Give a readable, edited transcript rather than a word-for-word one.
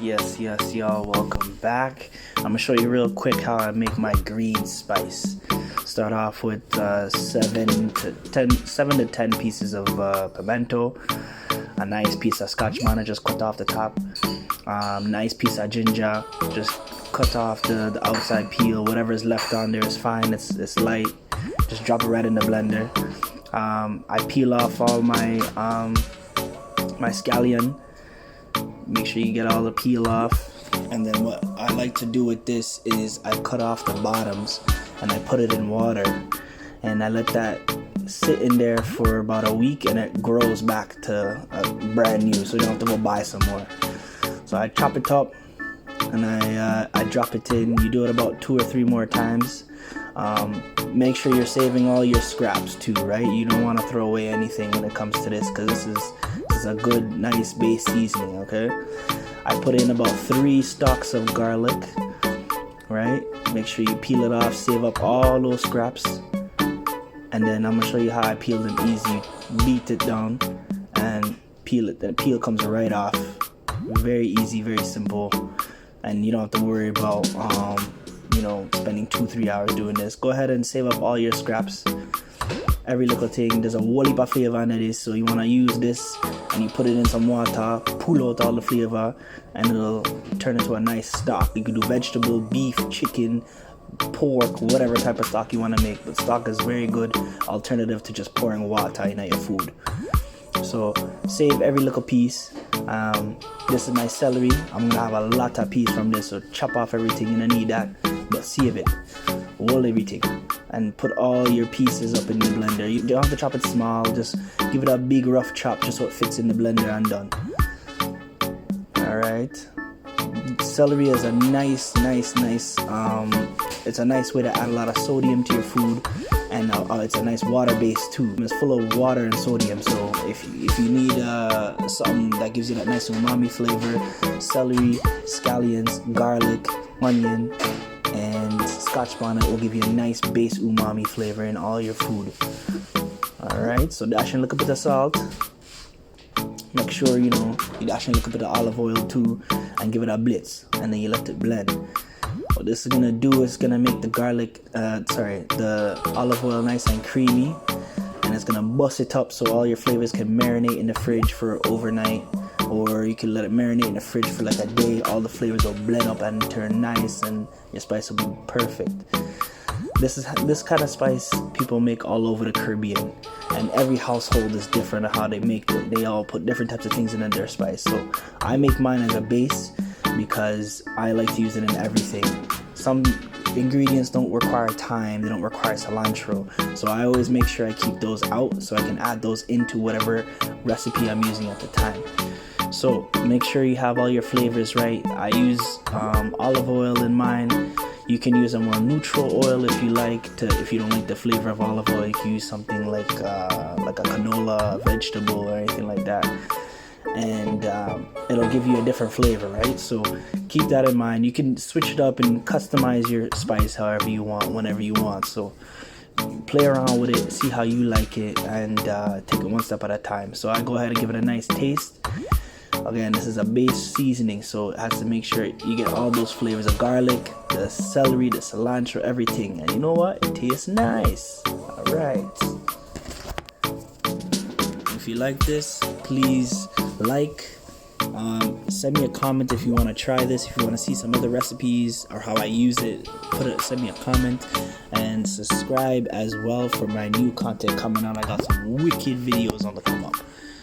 Yes, y'all, welcome back. I'm gonna show you real quick how I make my green spice. Start off with 7 to 10 pieces of pimento, a nice piece of scotch bonnet, just cut off the top, nice piece of ginger, just cut off the outside peel. Whatever is left on there is fine. It's light. Just drop it right in the blender. I peel off all my my scallion. Make sure you get all the peel off. And then what I like to do with this is I cut off the bottoms and I put it in water and I let that sit in there for about a week, and it grows back to brand new, so you don't have to go buy some more. So I chop it up and I drop it in. You do it about 2 or 3 more times. Make sure you're saving all your scraps too, right? You don't want to throw away anything when it comes to this, because this is a good, nice base seasoning. Okay, I put in about 3 stalks of garlic, right? Make sure you peel it off, save up all those scraps, and then I'm gonna show you how I peel them easy. Beat it down and peel it. The peel comes right off. Very easy, very simple, and you don't have to worry about spending 2-3 hours doing this. Go ahead and save up all your scraps. Every little thing, there's a whole heap of flavor in this, so you want to use this and you put it in some water, pull out all the flavor, and it'll turn into a nice stock. You can do vegetable, beef, chicken, pork, whatever type of stock you want to make, but stock is very good alternative to just pouring water in your food. So save every little piece. This is my celery. I'm gonna have a lot of piece from this, so chop off everything. You don't need that, but save it, roll everything, and put all your pieces up in the blender. You don't have to chop it small, just give it a big rough chop just so it fits in the blender, and done. Alright, celery is a nice it's a nice way to add a lot of sodium to your food, and it's a nice water base too. It's full of water and sodium, so if you need something that gives you that nice umami flavor, celery, scallions, garlic, onion, and scotch bonnet will give you a nice base umami flavor in all your food. Alright, so dash in a little bit of salt. Make sure you dash in a little bit of olive oil too, and give it a blitz, and then you let it blend. What this is gonna do is gonna make the olive oil nice and creamy, and it's gonna bust it up so all your flavors can marinate in the fridge for overnight, or you can let it marinate in the fridge for like a day. All the flavors will blend up and turn nice, and your spice will be perfect. This kind of spice people make all over the Caribbean, and every household is different on how they make it. They all put different types of things in their spice. So I make mine as a base because I like to use it in everything. Some ingredients don't require thyme, they don't require cilantro, so I always make sure I keep those out so I can add those into whatever recipe I'm using at the time. So make sure you have all your flavors right. I use olive oil in mine. You can use a more neutral oil if you like to. If you don't like the flavor of olive oil, you can use something like a canola vegetable or anything like that, and it'll give you a different flavor, right? So keep that in mind. You can switch it up and customize your spice however you want, whenever you want. So play around with it, see how you like it, and take it one step at a time. So I go ahead and give it a nice taste. Again, this is a base seasoning, so it has to make sure you get all those flavors of garlic, the celery, the cilantro, everything. And you know what? It tastes nice. Alright. If you like this, please like. Send me a comment if you want to try this. If you want to see some other recipes or how I use it, send me a comment, and subscribe as well for my new content coming out. I got some wicked videos on the come up.